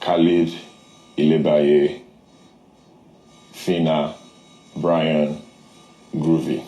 Khalid, Ilebaye, Phyna, Brian, Groovy.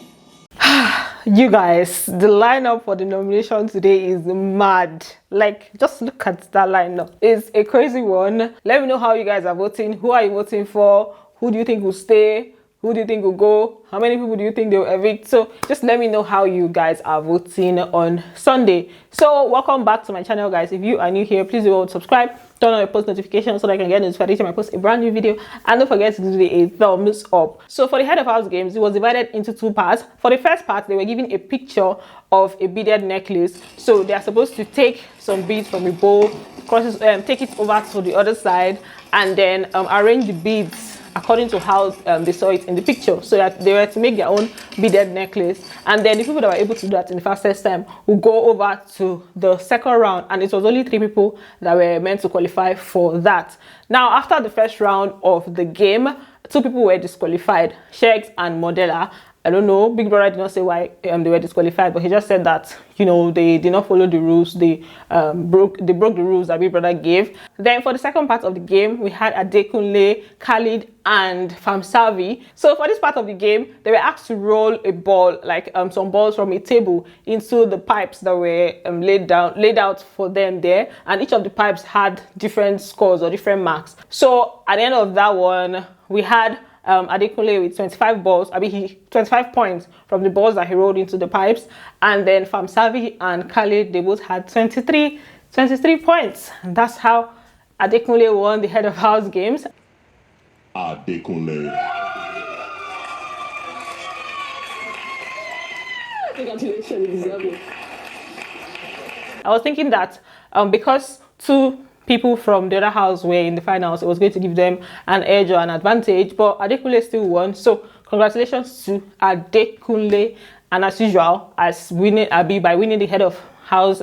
You guys, the lineup for the nomination today is mad. Like, just look at that lineup. It's a crazy one. Let me know how you guys are voting. Who are you voting for? Who do you think will stay? Who do you think will go? How many people do you think they'll evict? So just let me know how you guys are voting on Sunday. So welcome back to my channel, guys. If you are new here, please do subscribe, turn on your post notifications so that I can get notified when I post a brand new video, and don't forget to give it a thumbs up. So for the head of house games, it was divided into two parts. For the first part, they were given a picture of a beaded necklace. So they are supposed to take some beads from a bowl, take it over to the other side, and then arrange the beads according to how they saw it in the picture, so that they were to make their own beaded necklace. And then the people that were able to do that in the fastest time will go over to the second round, and it was only 3 people that were meant to qualify for that. Now, after the first round of the game, 2 people were disqualified, Shex and Modella. I don't know, Big Brother did not say why they were disqualified, but he just said that, you know, they did not follow the rules. They broke the rules that Big Brother gave. Then for the second part of the game, we had Adekunle, Khalid, and Famsavi. So for this part of the game, they were asked to roll a ball, like some balls from a table, into the pipes that were laid out for them there, and each of the pipes had different scores or different marks. So at the end of that one, we had Adekunle with 25 balls. 25 points from the balls that he rolled into the pipes, and then Famsavi and Khalid, they both had 23 points, and that's how Adekunle won the head of house games. Adekunle. Congratulations. I was thinking that because 2 people from the other house were in the finals, it was going to give them an edge or an advantage, but Adekunle still won. So congratulations to Adekunle, and as usual, by winning the head of house,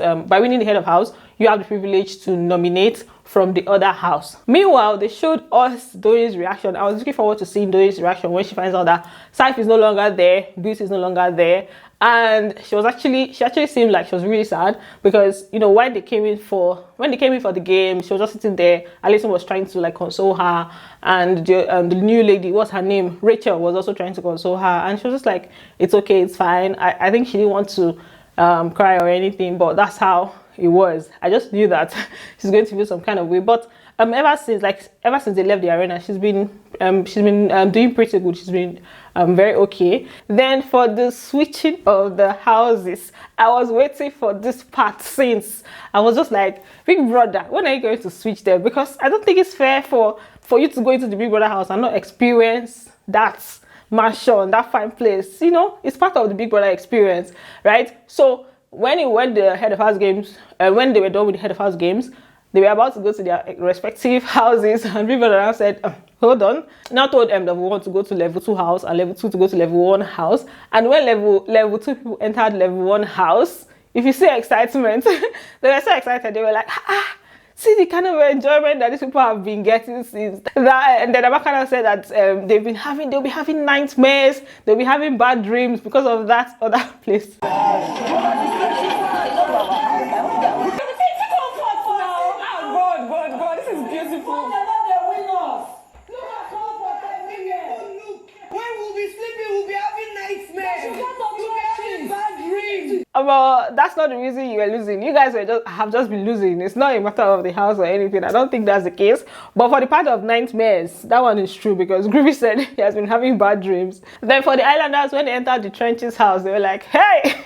you have the privilege to nominate from the other house. Meanwhile, they showed us Doyin'S reaction. I was looking forward to seeing Doyin'S reaction when she finds out that Saif is no longer there, Beauty is no longer there. And she actually seemed like she was really sad, because, you know, when they came in for the game, she was just sitting there. Alison was trying to like console her, and the new lady, what's her name, Rachel, was also trying to console her, and she was just like, it's okay, it's fine. I think she didn't want to cry or anything, but that's how it was. I just knew that she's going to feel some kind of way. But ever since they left the arena, she's been doing pretty good. She's been very okay. Then for the switching of the houses, I was waiting for this part since. I was just like, Big Brother, when are you going to switch them? Because I don't think it's fair for you to go into the Big Brother house and not experience that mansion, that fine place. You know, it's part of the Big Brother experience, right? So when the head of house games, when they were done with the head of house games, they were about to go to their respective houses, and Big Brother now said, hold on. Now told them that we want to go to level 2 house, and level 2 to go to level 1 house. And when level 2 people entered level 1 house, if you see excitement, they were so excited. They were like, see the kind of enjoyment that these people have been getting since that. And then Abakana said that they'll be having nightmares, they'll be having bad dreams because of that other place. But that's not the reason you were losing. You guys have just been losing. It's not a matter of the house or anything. I don't think that's the case. But for the part of nightmares, that one is true, because Groovy said he has been having bad dreams. Then for the Islanders, when they entered the Trenches house, they were like, hey,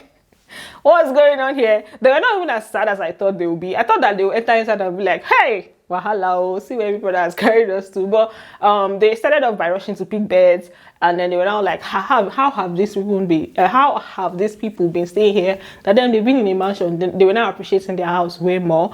what's going on here? They were not even as sad as I thought they would be. I thought that they would enter inside and be like, hey, wahala, see where people has carried us to. But they started off by rushing to pick beds, and then they were now like, how have these people been staying here? That then they've been in a mansion. They were now appreciating their house way more.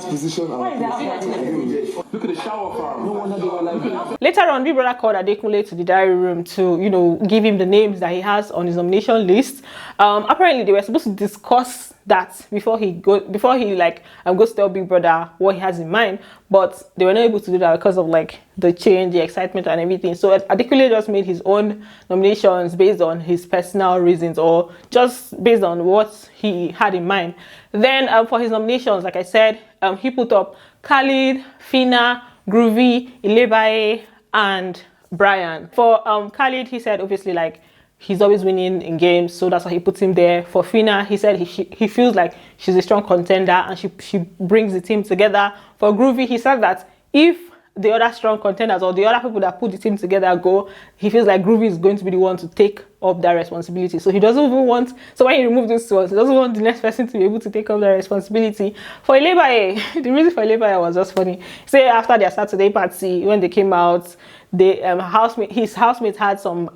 position. Look at the shower farm. No wonder they were like. Later on, Big Brother called Adekunle to the diary room to, you know, give him the names that he has on his nomination list. Apparently, they were supposed to discuss that before he goes to tell Big Brother what he has in mind, but they were not able to do that because of like the change, the excitement, and everything. So Adekunle just made his own nominations based on his personal reasons or just based on what he had in mind. Then for his nominations, like I said, he put up Khalid, Phyna, Groovy, Ilebaye, and Brian. For Khalid, he said obviously like he's always winning in games, so that's why he puts him there. For Phyna, he said he feels like she's a strong contender and she brings the team together. For Groovy, he said that if the other strong contenders or the other people that put the team together go, he feels like Groovy is going to be the one to take up that responsibility. So he doesn't even want, so when he removed these two, he doesn't want the next person to be able to take up that responsibility. For Ilebaye, the reason for Ilebaye was just funny. Say after their Saturday party, when they came out, his housemates had some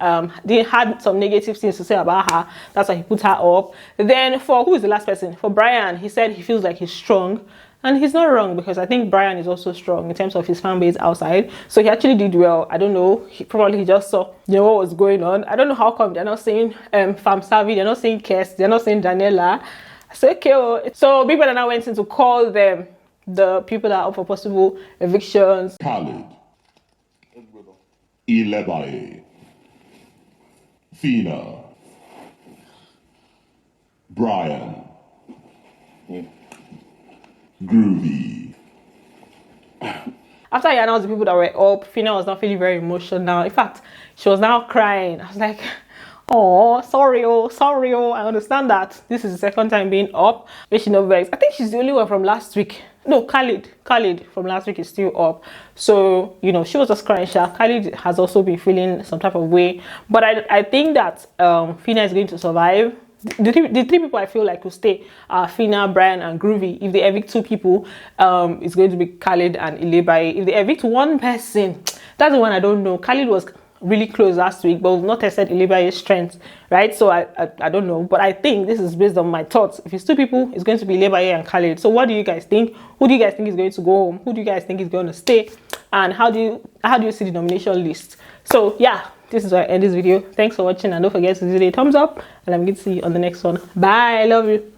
negative things to say about her. That's why he put her up. Then for who is the last person? For Brian, he said he feels like he's strong. And he's not wrong, because I think Brian is also strong in terms of his fan base outside. So he actually did well. I don't know. He just saw, you know, what was going on. I don't know how come they're not saying Fam Savvy, they're not saying Kes, they're not saying Daniela. I said, okay. So Big Brother now went in to call them, the people that are up for possible evictions. Khalid, Ilebaye, Phyna, Brian, Groovy. After he announced the people that were up, Phyna was not feeling very emotional. In fact, she was now crying. I was like, oh, sorry, I understand that this is the second time being up. But she not vexed. I think she's the only one from last week. No, Khalid from last week is still up. So, you know, she was just crying. Khalid has also been feeling some type of way. But I think that Phyna is going to survive. The three people I feel like will stay are Phyna, Brian, and Groovy. If they evict two people, it's going to be Khalid and Ilebaye. If they evict one person, that's the one I don't know. Khalid was really close last week, but we've not tested Ilebaye's strength, right? So I don't know, but I think this is based on my thoughts. If it's two people, it's going to be Ilebaye and Khalid. So what do you guys think? Who do you guys think is going to go home? Who do you guys think is going to stay? And how do you see the nomination list? So yeah, this is where I end this video. Thanks for watching, and don't forget to give it a thumbs up, and I'm going to see you on the next one. Bye. I love you.